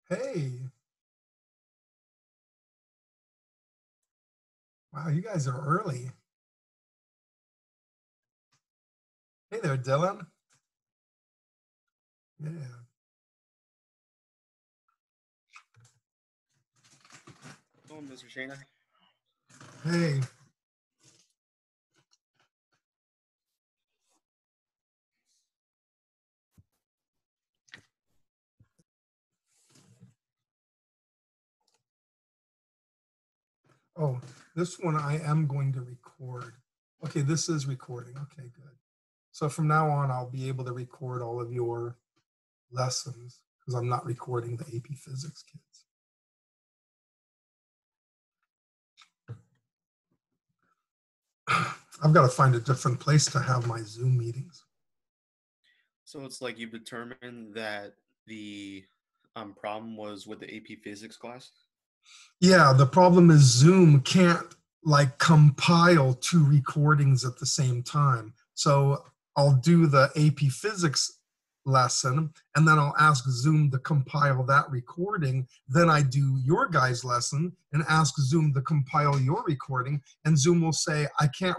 Hey, wow, you guys are early. Hey there, Dylan. Yeah. Doing, Mr. Shana? Hey. Oh, this one I am going to record. Okay, this is recording. Okay, good. So from now on, I'll be able to record all of your lessons because I'm not recording the AP Physics kids. I've got to find a different place to have my Zoom meetings. So it's like you've determined that the problem was with the AP Physics class? Yeah, the problem is Zoom can't like compile two recordings at the same time. So I'll do the AP Physics lesson and then I'll ask Zoom to compile that recording. Then I do your guys' lesson and ask Zoom to compile your recording. And Zoom will say, I can't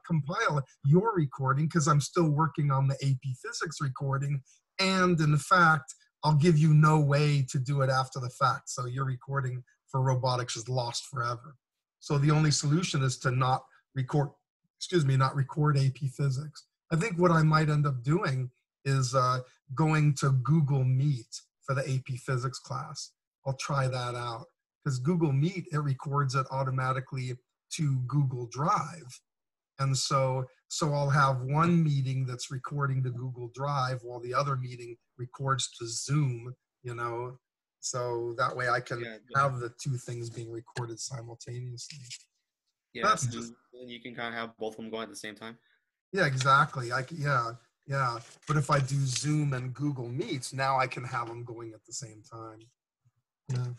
compile your recording because I'm still working on the AP Physics recording. And in fact, I'll give you no way to do it after the fact. So your recording for robotics is lost forever. So the only solution is to not record, not record AP Physics. I think what I might end up doing is going to Google Meet for the AP Physics class. I'll try that out because Google Meet, it records it automatically to Google Drive. And so I'll have one meeting that's recording to Google Drive while the other meeting records to Zoom, you know, so that way I can Yeah, have the two things being recorded simultaneously. yeah. That's just, And then you can kind of have both of them going at the same time. yeah, exactly. Yeah. But if I do Zoom and Google Meets, now I can have them going at the same time. Yeah.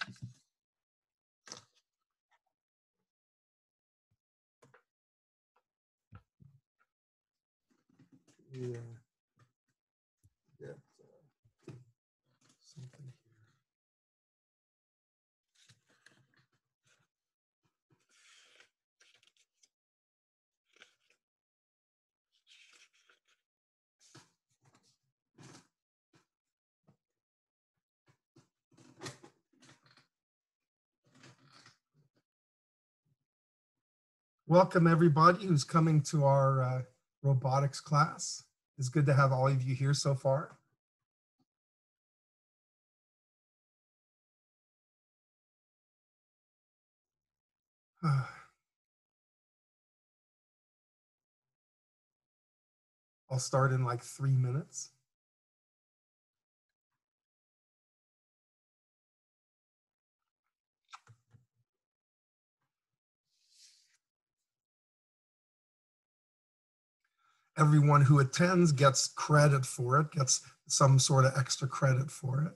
Yeah. Yeah. Something here. Welcome everybody who's coming to our robotics class. It's good to have all of you here so far. I'll start in like 3 minutes. Everyone who attends gets credit for it, gets some sort of extra credit for it.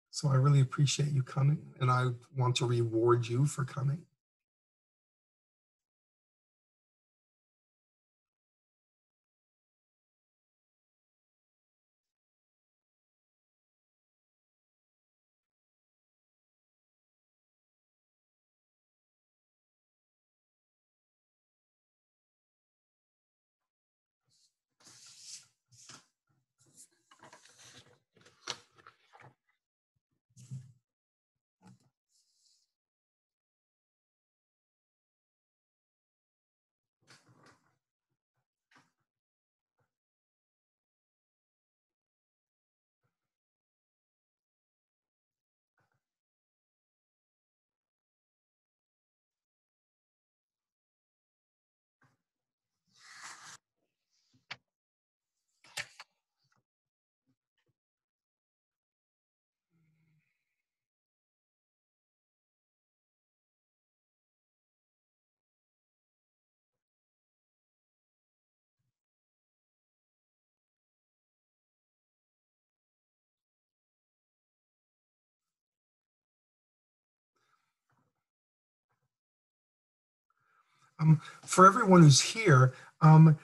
So I really appreciate you coming and I want to reward you for coming. For everyone who's here, on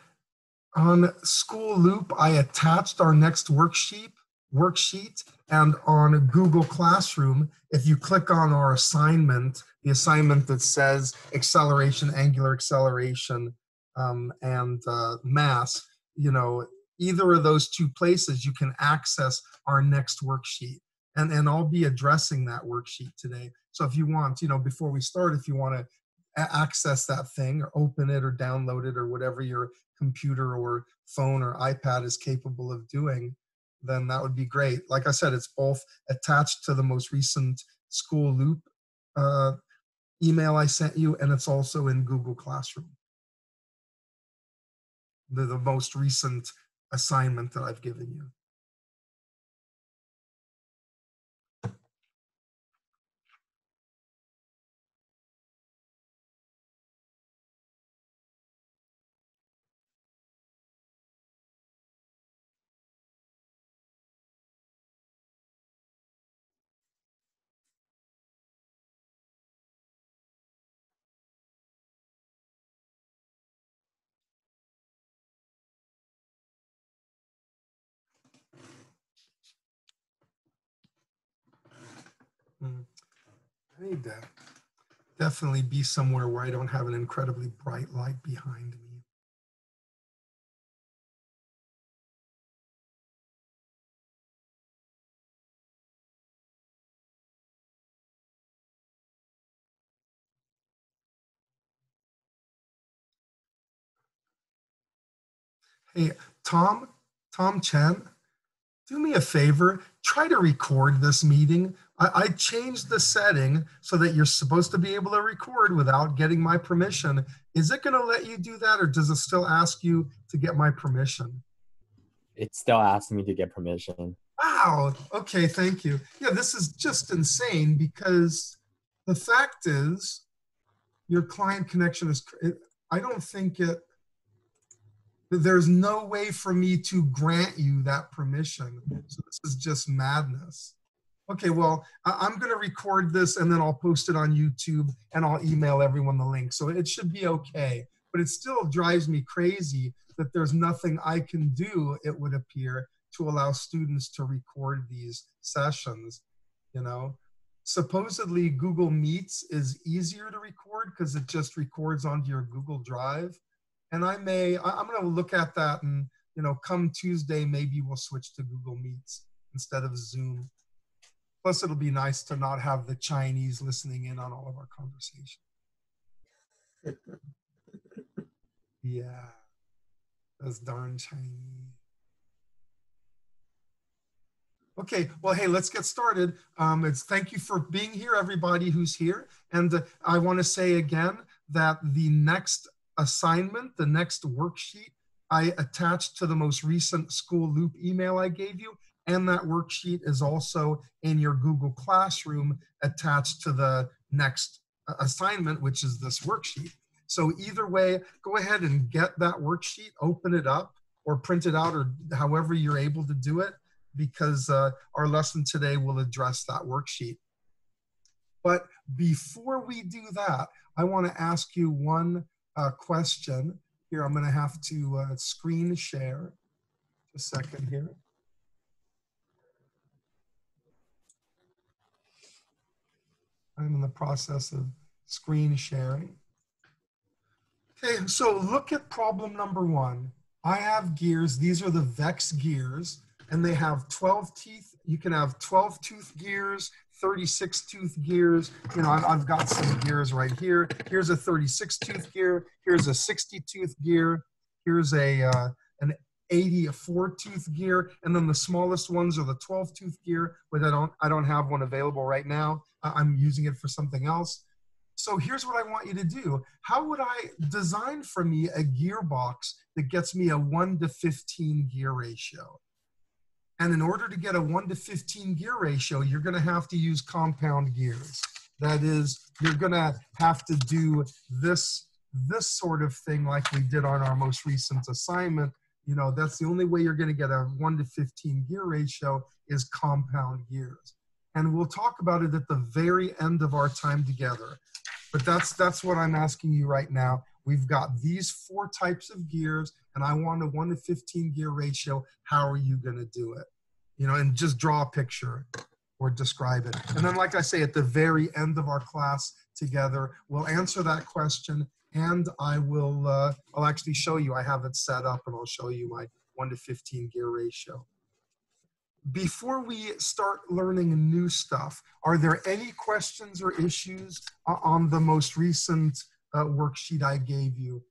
School Loop, I attached our next worksheet worksheet. And on Google Classroom, if you click on our assignment, the assignment that says acceleration, angular acceleration, and mass, you know, either of those two places, you can access our next worksheet. And I'll be addressing that worksheet today. So if you want, you know, before we start, if you want to access that thing or open it or download it or whatever your computer or phone or iPad is capable of doing, then that would be great. Like I said, it's both attached to the most recent school loop email I sent you, and it's also in Google Classroom, the most recent assignment that I've given you. I need to definitely be somewhere where I don't have an incredibly bright light behind me. Hey, Tom Chen, do me a favor, try to record this meeting. I changed the setting so that you're supposed to be able to record without getting my permission. Is it going to let you do that, or does it still ask you to get my permission? It's still asking me to get permission. Wow. Okay, thank you. Yeah, this is just insane because the fact is your client connection is, I don't think there's no way for me to grant you that permission. So this is just madness. Okay, well, I'm going to record this and then I'll post it on YouTube and I'll email everyone the link. So it should be okay. But it still drives me crazy that there's nothing I can do, it would appear, to allow students to record these sessions, you know. Supposedly Google Meets is easier to record because it just records onto your Google Drive. And I'm going to look at that, and, you know, come Tuesday, maybe we'll switch to Google Meets instead of Zoom. Plus, it'll be nice to not have the Chinese listening in on all of our conversation. Yeah, those darn Chinese. Okay, well, hey, let's get started. Thank you for being here, everybody who's here. And I want to say again that the next assignment, the next worksheet, I attached to the most recent school loop email I gave you. And that worksheet is also in your Google Classroom attached to the next assignment, which is this worksheet. So either way, go ahead and get that worksheet, open it up, or print it out, or however you're able to do it, because our lesson today will address that worksheet. But before we do that, I want to ask you one question. Here, I'm going to have to screen share. Just a second here. I'm in the process of screen sharing. Okay, so look at problem number 1. I have gears. These are the Vex gears, and they have 12 teeth. You can have 12-tooth gears, 36-tooth gears. You know, I've got some gears right here. Here's a 36-tooth gear. Here's a 60-tooth gear. Here's an 84-tooth gear, and then the smallest ones are the 12-tooth gear, but I don't have one available right now. I'm using it for something else. So here's what I want you to do. How would I design for me a gearbox that gets me a 1:15 gear ratio? And in order to get a 1:15 gear ratio, you're going to have to use compound gears. That is, you're going to have to do this sort of thing like we did on our most recent assignment. You know, that's the only way you're going to get a 1:15 gear ratio is compound gears. And we'll talk about it at the very end of our time together. But that's what I'm asking you right now. We've got these 4 types of gears, and I want a 1:15 gear ratio. How are you going to do it? you know, and just draw a picture or describe it. And then, like I say, at the very end of our class together, we'll answer that question, and I'll actually show you. I have it set up, and I'll show you my 1 to 15 gear ratio. Before we start learning new stuff, are there any questions or issues on the most recent worksheet I gave you,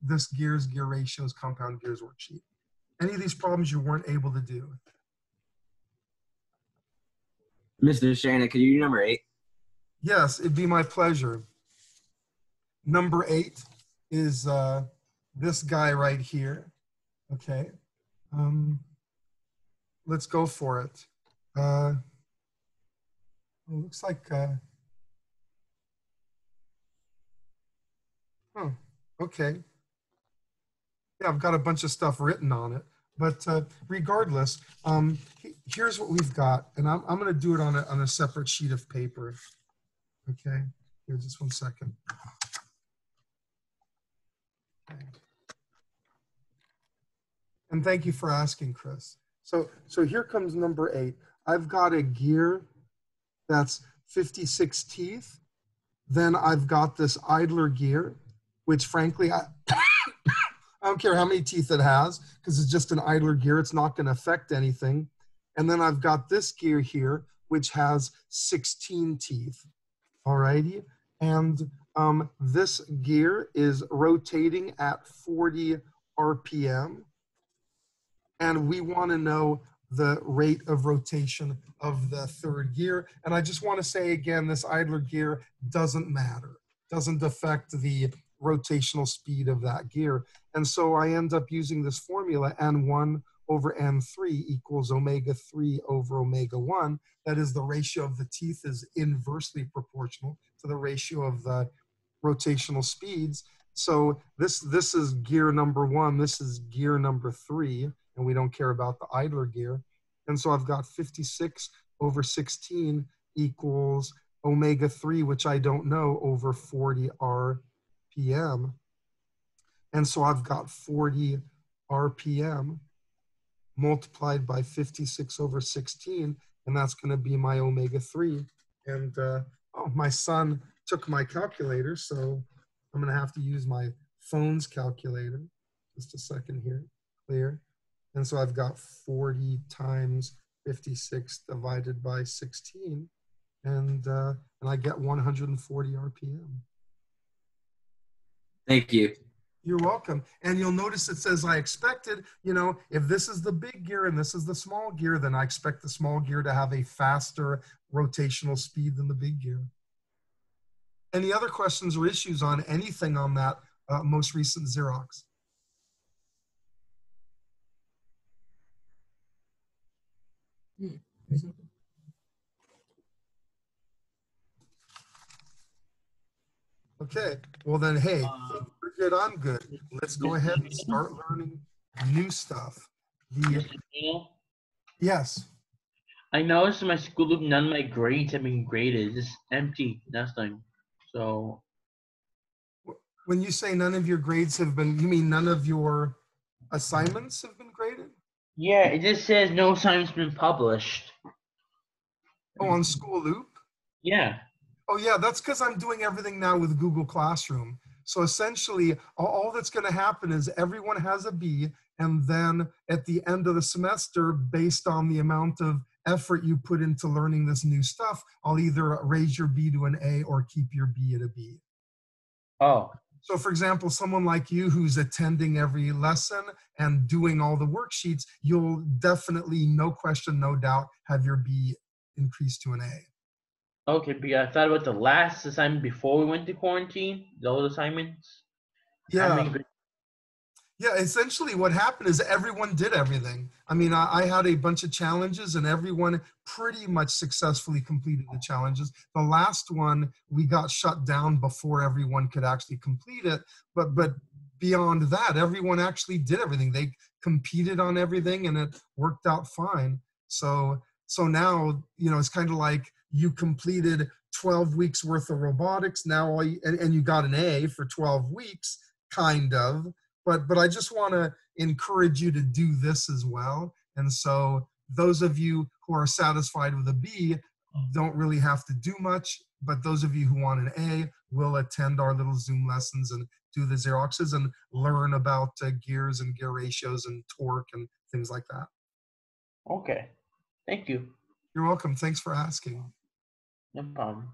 this gear ratios, compound gears worksheet? Any of these problems you weren't able to do? Mr. Shannon, could you do number 8? Yes, it'd be my pleasure. Number 8 is this guy right here. Okay. Let's go for it. It looks like, oh, okay. Yeah, I've got a bunch of stuff written on it, but regardless, here's what we've got, and I'm going to do it on a separate sheet of paper. Okay, here, just 1 second. Okay. And thank you for asking, Chris. So here comes number 8. I've got a gear that's 56 teeth. Then I've got this idler gear, which frankly, I don't care how many teeth it has, because it's just an idler gear. It's not going to affect anything. And then I've got this gear here, which has 16 teeth. All righty. And this gear is rotating at 40 RPM. And we want to know the rate of rotation of the third gear. And I just want to say again, this idler gear doesn't matter, doesn't affect the rotational speed of that gear. And so I end up using this formula, N1 over N3 equals omega 3 over omega 1. That is, the ratio of the teeth is inversely proportional to the ratio of the rotational speeds. So this is gear number 1, this is gear number 3, and we don't care about the idler gear. And so I've got 56 over 16 equals omega 3, which I don't know, over 40 RPM. And so I've got 40 RPM multiplied by 56 over 16, and that's going to be my omega 3. And oh, my son took my calculator, so I'm going to have to use my phone's calculator. Just a second here. Clear. And so I've got 40 times 56 divided by 16, and I get 140 RPM. Thank you. You're welcome. And you'll notice it says I expected, you know, if this is the big gear and this is the small gear, then I expect the small gear to have a faster rotational speed than the big gear. Any other questions or issues on anything on that most recent Xerox? Okay, well then, hey, if you're good, I'm good. Let's go ahead and start learning new stuff. Yes. I noticed in my school book none of my grades have been graded. It's empty, nothing. So When you say none of your grades have been, you mean none of your assignments have been graded? yeah, it just says no assignment's been published. Oh, on School Loop? Yeah. Oh yeah, that's because I'm doing everything now with Google Classroom. So essentially, all that's going to happen is everyone has a B, and then at the end of the semester, based on the amount of effort you put into learning this new stuff, I'll either raise your B to an A or keep your B at a B. Oh. So for example, someone like you who's attending every lesson and doing all the worksheets, you'll definitely, no question, no doubt, have your B increased to an A. Okay, because I thought about the last assignment before we went to quarantine, those assignments. Yeah. Yeah, essentially what happened is everyone did everything. I mean, I had a bunch of challenges and everyone pretty much successfully completed the challenges. The last one, we got shut down before everyone could actually complete it. But beyond that, everyone actually did everything. They competed on everything and it worked out fine. So now, you know, it's kind of like you completed 12 weeks worth of robotics now, and you got an A for 12 weeks, kind of. But I just want to encourage you to do this as well. And so those of you who are satisfied with a B don't really have to do much, but those of you who want an A will attend our little Zoom lessons and do the Xeroxes and learn about gears and gear ratios and torque and things like that. Okay. Thank you. You're welcome. Thanks for asking. No problem.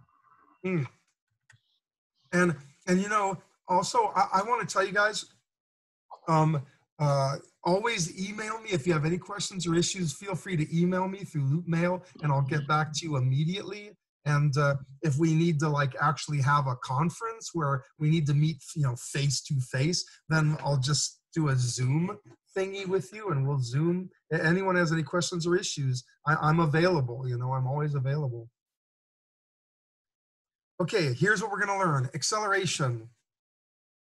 And you know, also I want to tell you guys, always email me if you have any questions or issues. Feel free to email me through Loop Mail, and I'll get back to you immediately. And if we need to like actually have a conference where we need to meet, you know, face to face, then I'll just do a Zoom thingy with you, and we'll Zoom. Anyone has any questions or issues, I'm available. You know, I'm always available. Okay, here's what we're going to learn. Acceleration.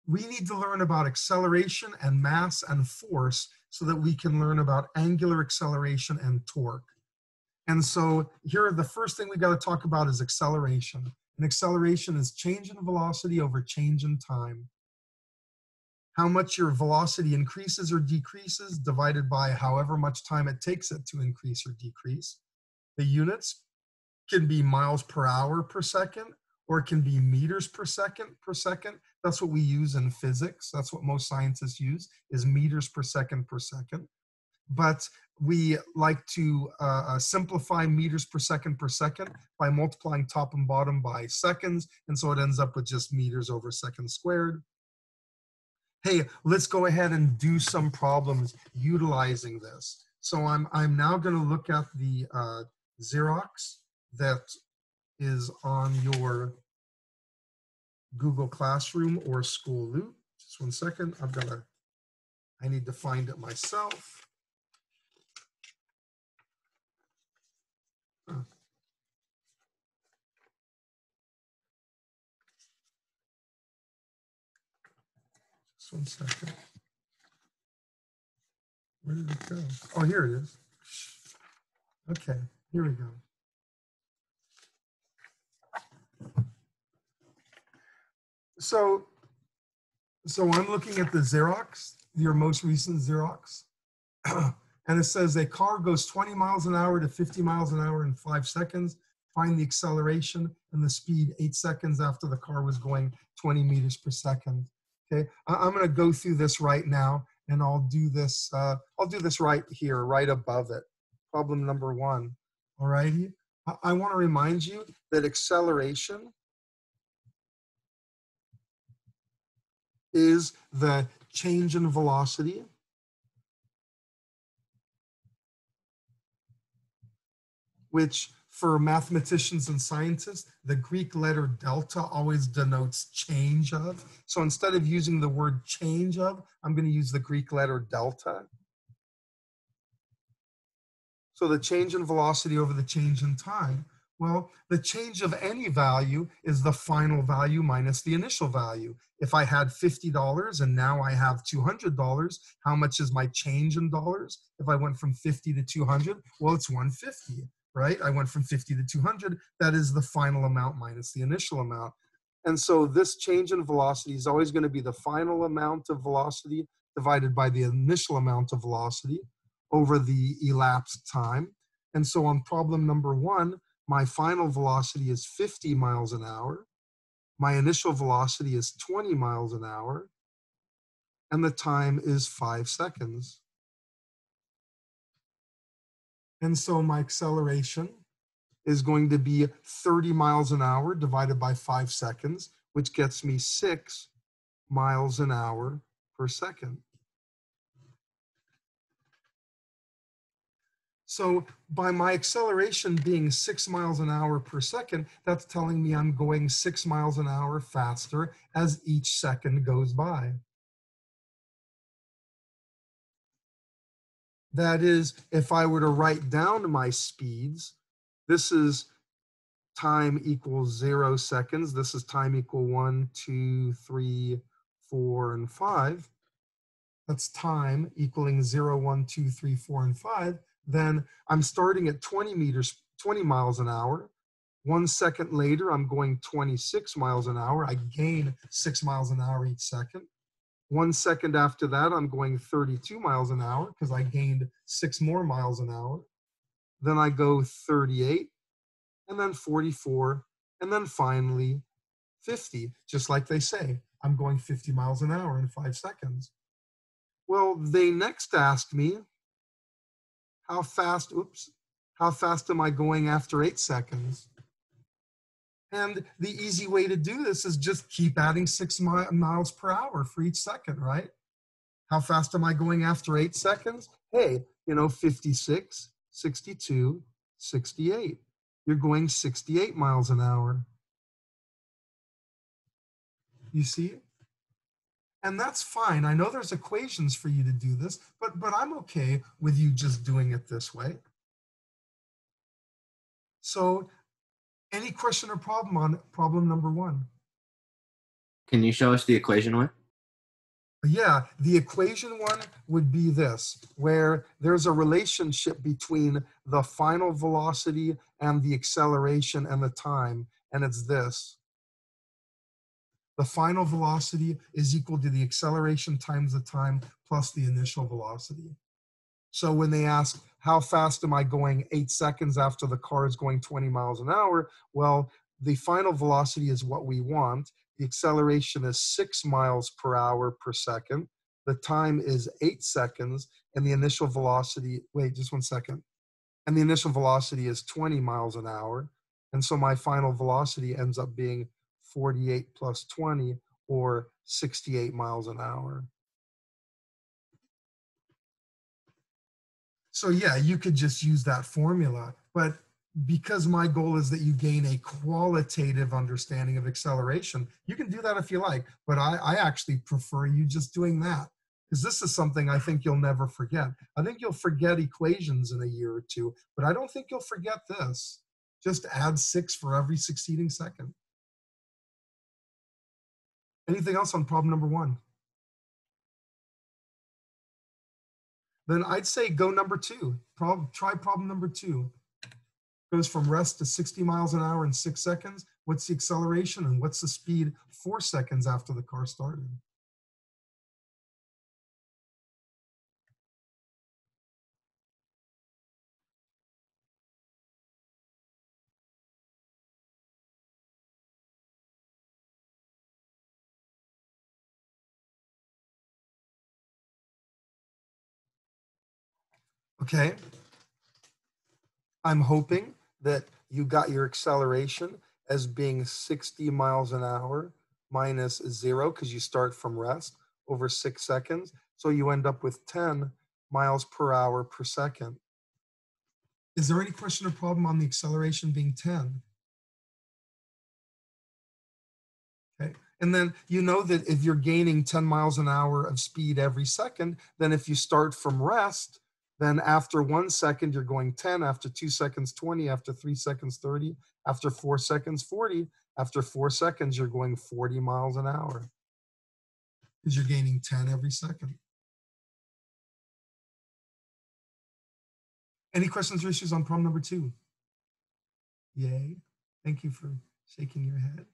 We need to learn about acceleration and mass and force so that we can learn about angular acceleration and torque. And so here, the first thing we got to talk about is acceleration. And acceleration is change in velocity over change in time. How much your velocity increases or decreases divided by however much time it takes it to increase or decrease. The units can be miles per hour per second, or it can be meters per second per second. That's what we use in physics. That's what most scientists use, is meters per second per second. But we like to simplify meters per second by multiplying top and bottom by seconds, and so it ends up with just meters over seconds squared. Hey, let's go ahead and do some problems utilizing this. So I'm now going to look at the Xerox that is on your Google Classroom or School Loop. Just one second. I need to find it myself. Just one second. Where did it go? Oh, here it is. Okay, here we go. So I'm looking at the Xerox, your most recent Xerox, and it says a car goes 20 miles an hour to 50 miles an hour in 5 seconds. Find the acceleration and the speed 8 seconds after the car was going 20 meters per second. Okay, I'm going to go through this right now, and I'll do this right here, right above it. Problem number 1. All righty. I want to remind you that acceleration is the change in velocity which for mathematicians and scientists, the Greek letter delta always denotes change of. So instead of using the word change of, I'm going to use the Greek letter delta. So the change in velocity over the change in time. Well, the change of any value is the final value minus the initial value. If I had $50 and now I have $200, how much is my change in dollars? If I went from 50 to 200, well, it's 150, right? I went from 50 to 200. That is the final amount minus the initial amount. And so this change in velocity is always going to be the final amount of velocity divided by the initial amount of velocity over the elapsed time. And so on problem number 1, my final velocity is 50 miles an hour. My initial velocity is 20 miles an hour. And the time is 5 seconds. And so my acceleration is going to be 30 miles an hour divided by 5 seconds, which gets me 6 miles an hour per second. So by my acceleration being 6 miles an hour per second, that's telling me I'm going 6 miles an hour faster as each second goes by. That is, if I were to write down my speeds, this is time equals 0 seconds. This is time equal 1, 2, 3, 4, and 5. That's time equaling 0, 1, 2, 3, 4, and 5. Then I'm starting at 20 miles an hour. 1 second later, I'm going 26 miles an hour. I gain 6 miles an hour each second. 1 second after that, I'm going 32 miles an hour because I gained 6 more miles an hour. then I go 38, and then 44, and then finally 50, just like they say, I'm going 50 miles an hour in 5 seconds. Well, they next asked me, how fast am I going after 8 seconds? And the easy way to do this is just keep adding 6 miles per hour for each second, right? How fast am I going after 8 seconds? Hey, 56, 62, 68. You're going 68 miles an hour. You see? And that's fine. I know there's equations for you to do this, but I'm okay with you just doing it this way. So any question or problem on problem number 1? Can you show us the equation one? Yeah, the equation one would be this, where there's a relationship between the final velocity and the acceleration and the time, and it's this. The final velocity is equal to the acceleration times the time plus the initial velocity. So when they ask, how fast am I going 8 seconds after the car is going 20 miles an hour? Well, the final velocity is what we want. The acceleration is 6 miles per hour per second. The time is 8 seconds. And the initial velocity, wait, just 1 second. And the initial velocity is 20 miles an hour. And so my final velocity ends up being 48 plus 20, or 68 miles an hour. So yeah, you could just use that formula, but because my goal is that you gain a qualitative understanding of acceleration, you can do that if you like, but I actually prefer you just doing that, because this is something I think you'll never forget. I think you'll forget equations in a year or two, but I don't think you'll forget this. Just add 6 for every succeeding second. Anything else on problem number 1? Then I'd say go number 2. Try problem number 2. Goes from rest to 60 miles an hour in 6 seconds. What's the acceleration and what's the speed 4 seconds after the car started? Okay. I'm hoping that you got your acceleration as being 60 miles an hour minus 0, because you start from rest, over 6 seconds. So you end up with 10 miles per hour per second. Is there any question or problem on the acceleration being 10? Okay. And then you know that if you're gaining 10 miles an hour of speed every second, then if you start from rest, then after 1 second, you're going 10, after 2 seconds, 20, after 3 seconds, 30, after 4 seconds, 40, after 4 seconds, you're going 40 miles an hour, because you're gaining 10 every second. Any questions or issues on problem number 2? Yay. Thank you for shaking your head.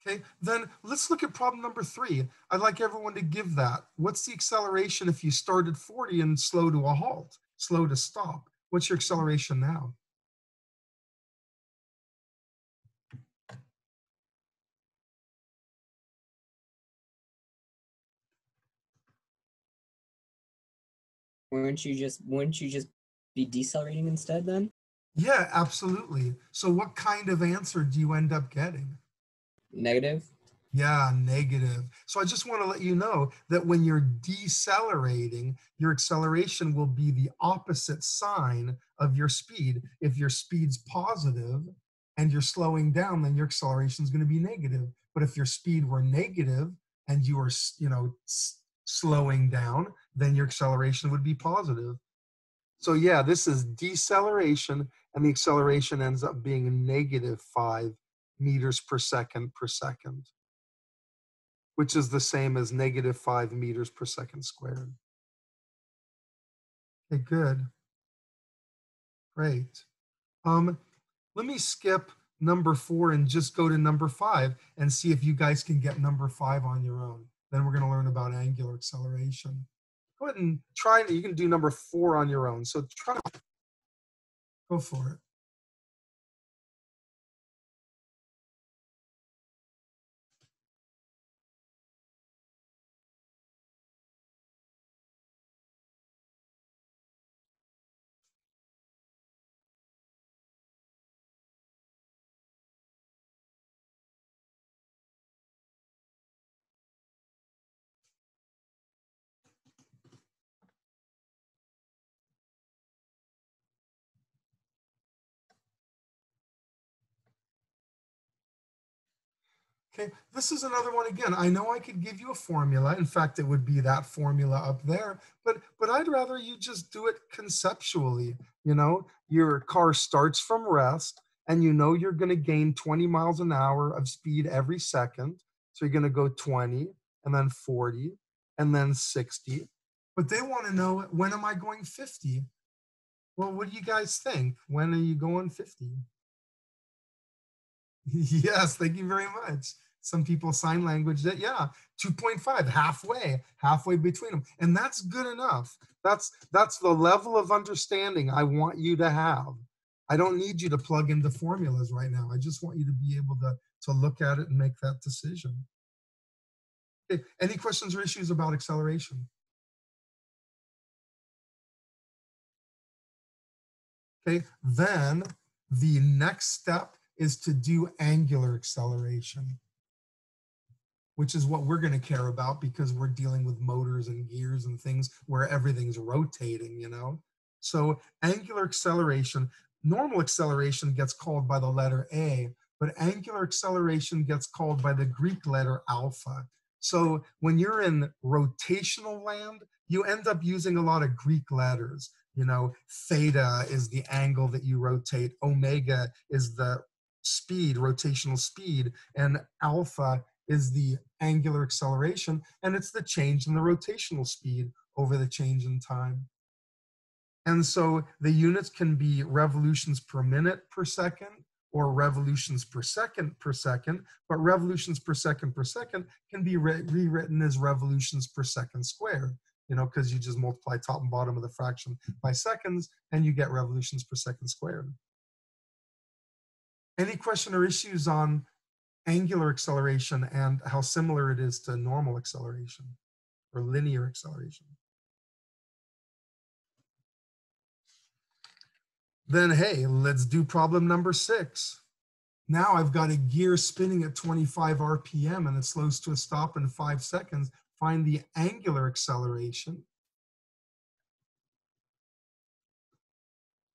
Okay, then let's look at problem number 3. I'd like everyone to give that. What's the acceleration if you start at 40 and slow to a halt, slow to stop? What's your acceleration now? Wouldn't you just be decelerating instead then? Yeah, absolutely. So what kind of answer do you end up getting? Negative? Yeah, negative. So I just want to let you know that when you're decelerating, your acceleration will be the opposite sign of your speed. If your speed's positive and you're slowing down, then your acceleration is going to be negative. But if your speed were negative and you were, slowing down, then your acceleration would be positive. So yeah, this is deceleration, and the acceleration ends up being negative 5 meters per second, which is the same as negative 5 meters per second squared. Okay, good. Great. Let me skip number 4 and just go to number 5 and see if you guys can get number 5 on your own. Then we're going to learn about angular acceleration. Go ahead and try. You can do number 4 on your own. So try. Go for it. Okay, this is another one again. I know I could give you a formula. In fact, it would be that formula up there, but I'd rather you just do it conceptually. You know, your car starts from rest and you know you're going to gain 20 miles an hour of speed every second. So you're going to go 20 and then 40 and then 60. But they want to know, when am I going 50? Well, what do you guys think? When are you going 50? Yes, thank you very much. Some people sign language that, yeah, 2.5, halfway between them. And that's good enough. That's the level of understanding I want you to have. I don't need you to plug into formulas right now. I just want you to be able to look at it and make that decision. Okay, any questions or issues about acceleration? Okay, then the next step is to do angular acceleration, which is what we're going to care about because we're dealing with motors and gears and things where everything's rotating, you know? So angular acceleration, normal acceleration gets called by the letter A, but angular acceleration gets called by the Greek letter alpha. So when you're in rotational land, you end up using a lot of Greek letters. You know, theta is the angle that you rotate, omega is the speed, rotational speed, and alpha is the angular acceleration, and it's the change in the rotational speed over the change in time. And so the units can be revolutions per minute per second or revolutions per second, but revolutions per second can be rewritten as revolutions per second squared, you know, because you just multiply top and bottom of the fraction by seconds and you get revolutions per second squared. Any question or issues on angular acceleration and how similar it is to normal acceleration or linear acceleration? Then, hey, let's do problem number 6. Now I've got a gear spinning at 25 RPM and it slows to a stop in 5 seconds. Find the angular acceleration.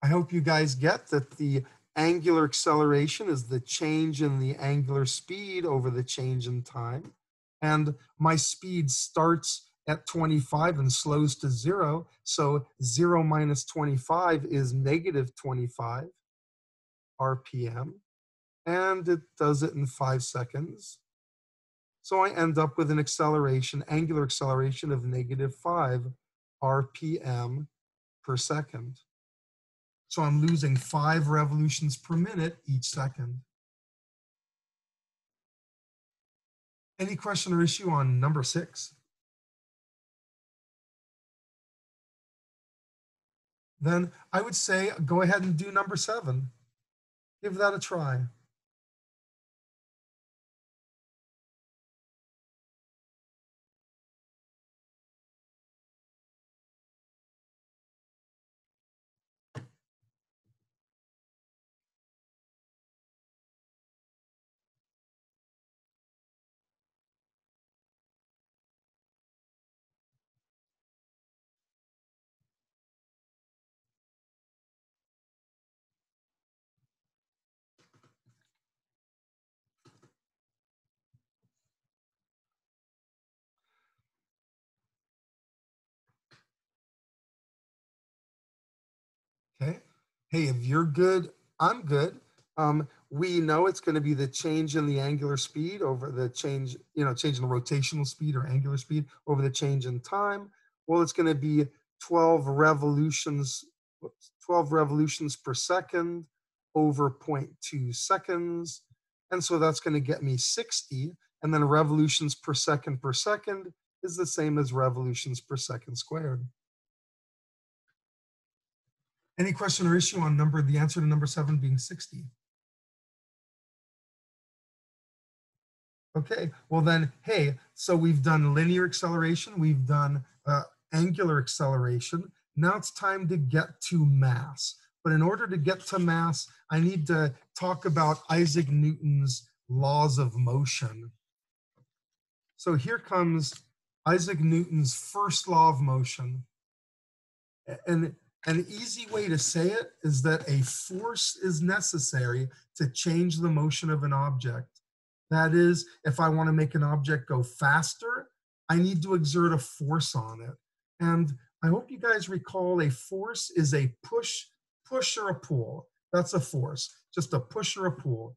I hope you guys get that the angular acceleration is the change in the angular speed over the change in time. And my speed starts at 25 and slows to 0. So 0 minus 25 is negative 25 RPM. And it does it in 5 seconds. So I end up with an acceleration, angular acceleration of negative 5 RPM per second. So I'm losing 5 revolutions per minute each second. Any question or issue on number 6? Then I would say go ahead and do number 7. Give that a try. Okay. Hey, if you're good, I'm good. We know it's going to be the change in the angular speed over the change, change in the rotational speed or angular speed over the change in time. Well, it's going to be 12 revolutions per second over 0.2 seconds. And so that's going to get me 60. And then revolutions per second is the same as revolutions per second squared. Any question or issue on the answer to number 7 being 60? Okay, well then, hey, so we've done linear acceleration, we've done angular acceleration. Now it's time to get to mass. But in order to get to mass, I need to talk about Isaac Newton's laws of motion. So here comes Isaac Newton's first law of motion. And an easy way to say it is that a force is necessary to change the motion of an object. That is, if I want to make an object go faster, I need to exert a force on it. And I hope you guys recall a force is a push or a pull. That's a force, just a push or a pull.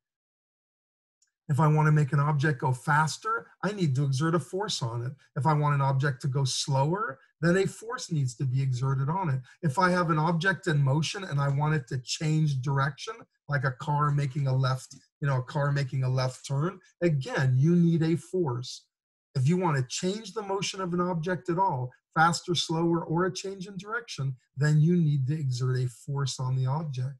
If I want to make an object go faster, I need to exert a force on it. If I want an object to go slower, then a force needs to be exerted on it. If I have an object in motion and I want it to change direction, like a car making a left, a car making a left turn, again, you need a force. If you want to change the motion of an object at all, faster, slower, or a change in direction, then you need to exert a force on the object.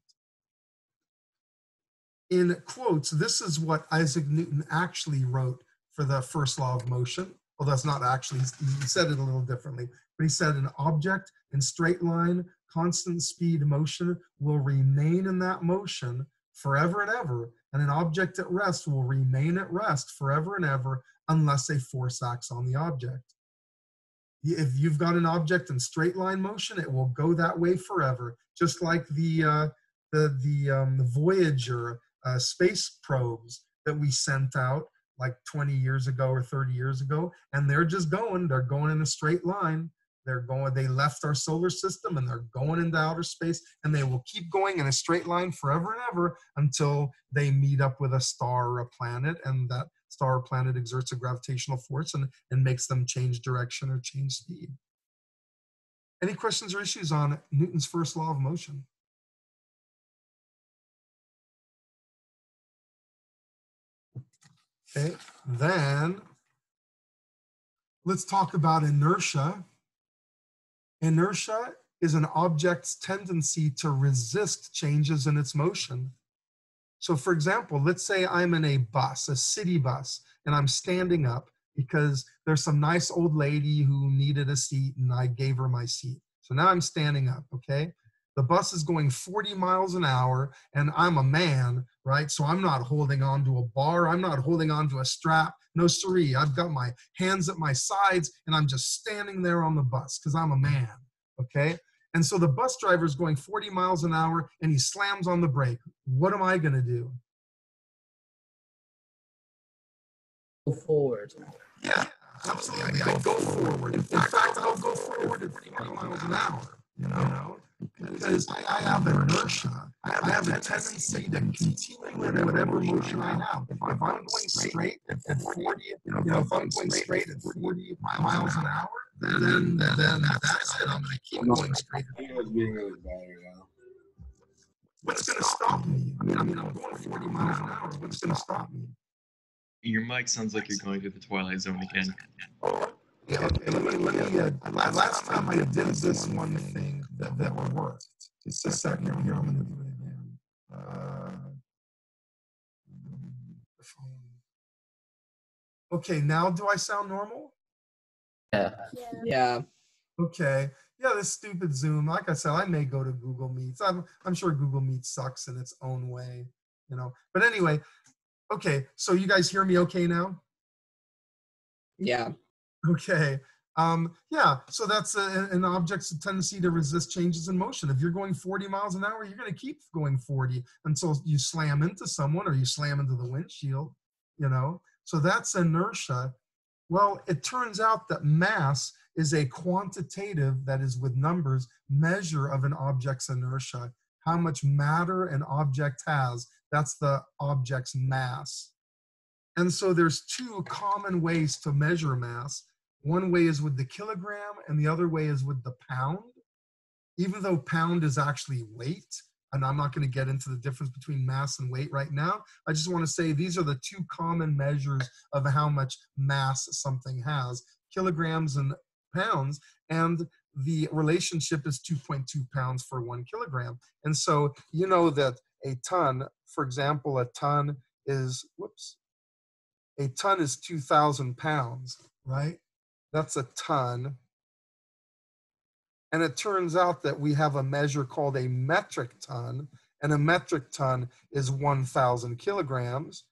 In quotes, this is what Isaac Newton actually wrote for the first law of motion. Well, that's not actually, he said it a little differently, but he said an object in straight line, constant speed motion will remain in that motion forever and ever, and an object at rest will remain at rest forever and ever unless a force acts on the object. If you've got an object in straight line motion, it will go that way forever, just like the Voyager space probes that we sent out like 20 years ago or 30 years ago, and they're going in a straight line. They left our solar system and they're going into outer space, and they will keep going in a straight line forever and ever until they meet up with a star or a planet, and that star or planet exerts a gravitational force and makes them change direction or change speed. Any questions or issues on Newton's first law of motion? Okay, then let's talk about inertia. Inertia is an object's tendency to resist changes in its motion. So for example, let's say I'm in a bus, a city bus, and I'm standing up because there's some nice old lady who needed a seat and I gave her my seat. So now I'm standing up, okay? The bus is going 40 miles an hour and I'm a man, right? So I'm not holding on to a bar. I'm not holding on to a strap. No siree. I've got my hands at my sides and I'm just standing there on the bus because I'm a man, okay? And so the bus driver is going 40 miles an hour and he slams on the brake. What am I going to do? Go forward. Yeah, absolutely. I go forward. In fact, I'll go forward at 40 miles an hour, you know? Because I have inertia. I have a tendency to continue in whatever motion I have. If I'm going straight at 40, if I'm going straight at 40 miles an hour, then that's it. I'm going to keep going straight. What's going to stop me? I mean, I'm going 40 miles an hour. What's going to stop me? Your mic sounds like you're going through the Twilight Zone again. Yeah, okay, let me last time I did this one thing that worked. Just a second here, I'm going to do it again. The phone. Okay, now do I sound normal? Yeah. Okay. Yeah, this stupid Zoom. Like I said, I may go to Google Meets. I'm sure Google Meet sucks in its own way, you know. But anyway, okay. So you guys hear me okay now? Yeah. Okay. Yeah, so that's an object's tendency to resist changes in motion. If you're going 40 miles an hour, you're going to keep going 40 until you slam into someone or you slam into the windshield, you know. So that's inertia. Well, it turns out that mass is a quantitative, that is with numbers, measure of an object's inertia. How much matter an object has, that's the object's mass. And so there's two common ways to measure mass. One way is with the kilogram and the other way is with the pound. Even though pound is actually weight, and I'm not going to get into the difference between mass and weight right now, I just want to say these are the two common measures of how much mass something has. Kilograms and pounds, and the relationship is 2.2 pounds for 1 kilogram. And so you know that a ton, for example, a ton is 2,000 pounds, right? That's a ton. And it turns out that we have a measure called a metric ton, and a metric ton is 1,000 kilograms.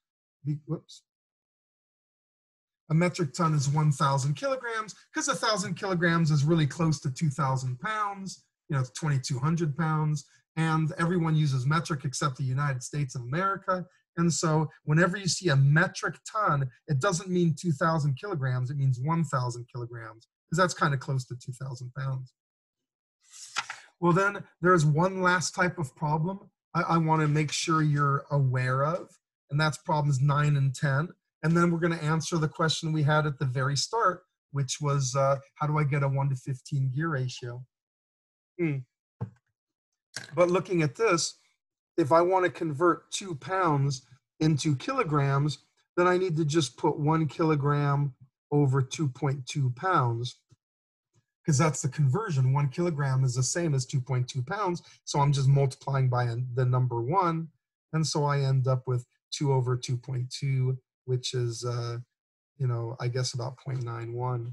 A metric ton is 1,000 kilograms because 1,000 kilograms is really close to 2,000 pounds, it's 2,200 pounds. And everyone uses metric except the United States of America. And so whenever you see a metric ton, it doesn't mean 2,000 kilograms, it means 1,000 kilograms, because that's kind of close to 2,000 pounds. Well, then there's one last type of problem I want to make sure you're aware of, and that's problems 9 and 10. And then we're going to answer the question we had at the very start, which was, how do I get a 1 to 15 gear ratio? But looking at this, if I want to convert 2 pounds into kilograms, then I need to just put 1 kilogram over 2.2 pounds, because that's the conversion. 1 kilogram is the same as 2.2 pounds. So I'm just multiplying by the number 1. And so I end up with 2 over 2.2, which is, I guess about 0.91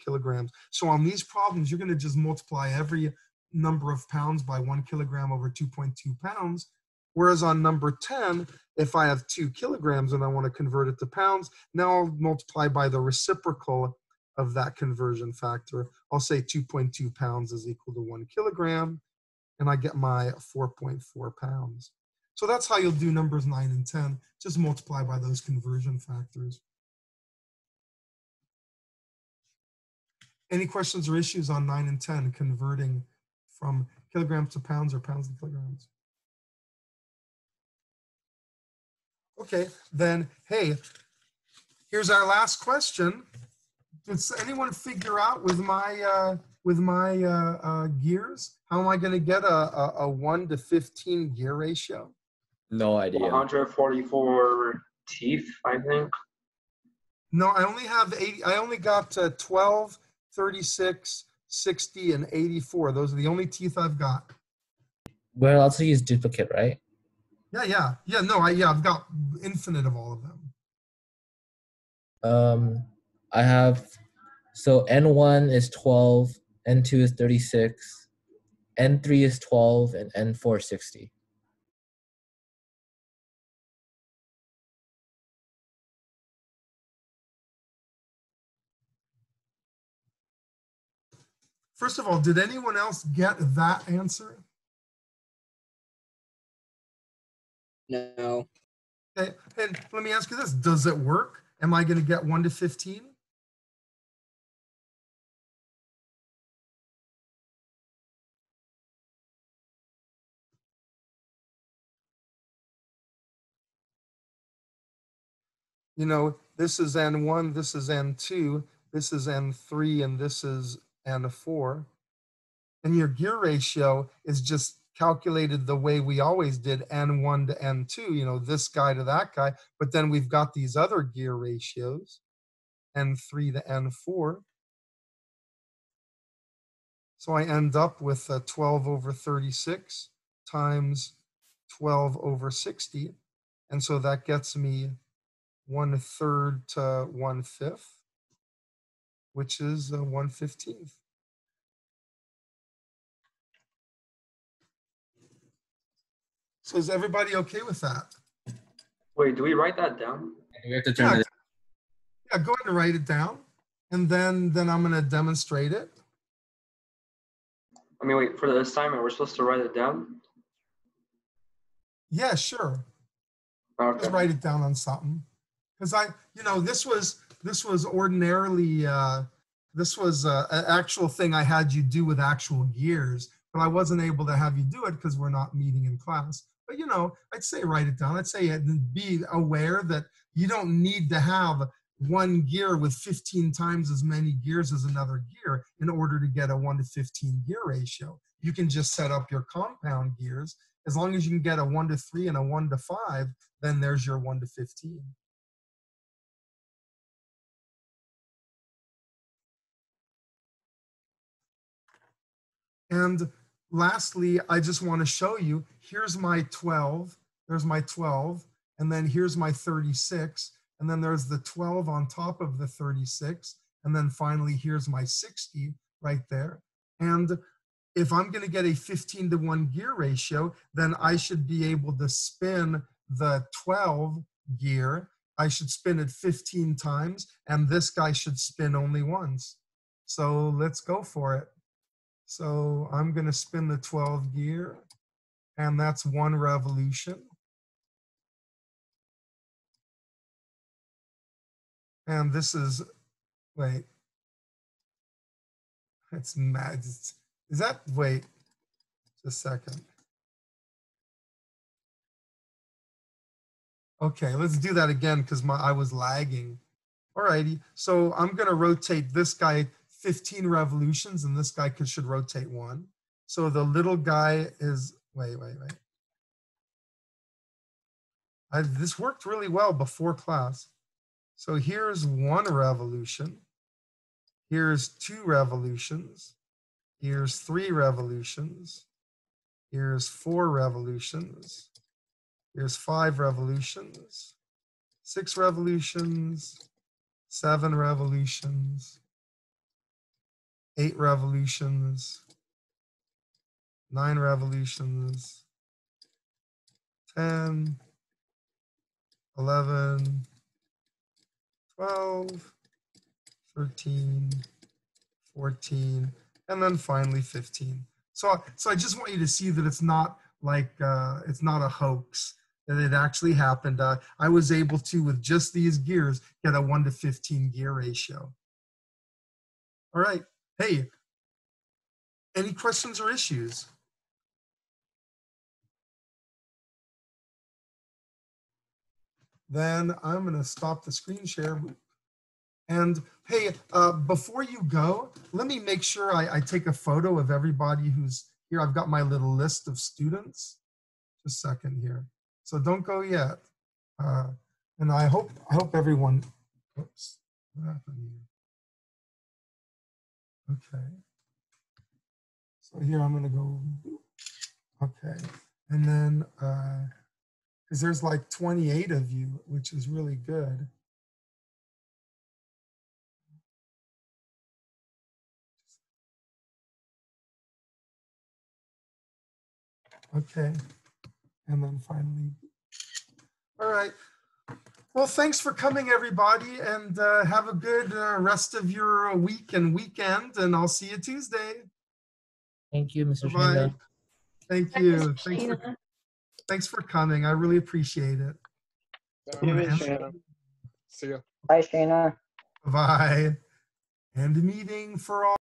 kilograms. So on these problems, you're going to just multiply every number of pounds by 1 kilogram over 2.2 pounds. Whereas on number 10, if I have 2 kilograms and I want to convert it to pounds, now I'll multiply by the reciprocal of that conversion factor. I'll say 2.2 pounds is equal to 1 kilogram, and I get my 4.4 pounds. So that's how you'll do numbers 9 and 10. Just multiply by those conversion factors. Any questions or issues on 9 and 10, converting from kilograms to pounds or pounds to kilograms? Okay, then, hey, here's our last question. Does anyone figure out with my gears, how am I going to get a 1 to 15 gear ratio? No idea. 144 teeth, I think. No, I only have 80. I only got 12, 36, 60, and 84. Those are the only teeth I've got. We'll also use duplicate, right? Yeah. No, I've got infinite of all of them. I have, so N1 is 12, N2 is 36, N3 is 12, and N4 is 60. First of all, did anyone else get that answer? No. Okay, and let me ask you this. Does it work? Am I going to get 1 to 15? This is N1, this is N2, this is N3, and this is N4. And your gear ratio is just calculated the way we always did, N1 to N2, this guy to that guy. But then we've got these other gear ratios, N3 to N4. So I end up with 12 over 36 times 12 over 60. And so that gets me 1/3 to 1/5, which is 1/15. So is everybody okay with that? Wait, do we write that down? We have to turn it. Yeah, go ahead and write it down. And then I'm going to demonstrate it. I mean, wait, for the assignment, we're supposed to write it down? Yeah, sure. Okay. Just write it down on something. Because this was ordinarily, this was an actual thing I had you do with actual gears, but I wasn't able to have you do it because we're not meeting in class. But I'd say write it down. I'd say be aware that you don't need to have one gear with 15 times as many gears as another gear in order to get a 1 to 15 gear ratio. You can just set up your compound gears. As long as you can get a 1 to 3 and a 1 to 5, then there's your 1 to 15. And lastly, I just want to show you, here's my 12, there's my 12, and then here's my 36, and then there's the 12 on top of the 36, and then finally here's my 60 right there. And if I'm going to get a 15-to-1 gear ratio, then I should be able to spin the 12 gear. I should spin it 15 times, and this guy should spin only once. So let's go for it. So I'm going to spin the 12 gear, and that's 1 revolution. And this is, wait, it's mad. Is that, wait, just a second. Okay, let's do that again because I was lagging. Alrighty, so I'm gonna rotate this guy 15 revolutions and this guy should rotate 1. So the little guy is, wait. This worked really well before class. So here's 1 revolution. Here's 2 revolutions. Here's 3 revolutions. Here's 4 revolutions. Here's 5 revolutions. 6 revolutions. 7 revolutions. 8 revolutions. 9 revolutions. 10. 11. 12. 13. 14. And then finally 15. So I just want you to see that it's not like, it's not a hoax, that it actually happened. I was able to, with just these gears, get a 1 to 15 gear ratio. All right. Hey, any questions or issues? Then I'm going to stop the screen share. And hey, before you go, let me make sure I take a photo of everybody who's here. I've got my little list of students. Just a second here. So don't go yet. And I hope everyone, oops, what happened here? Okay. So here I'm gonna go, okay. And then, because there's like 28 of you, which is really good. Okay, and then finally, all right. Well, thanks for coming, everybody, and have a good rest of your week and weekend, and I'll see you Tuesday. Thank you, Mr. Bye. Shinda. Thank you. Thanks for coming. I really appreciate it. See ya. Bye, Shana. Bye. End meeting for all.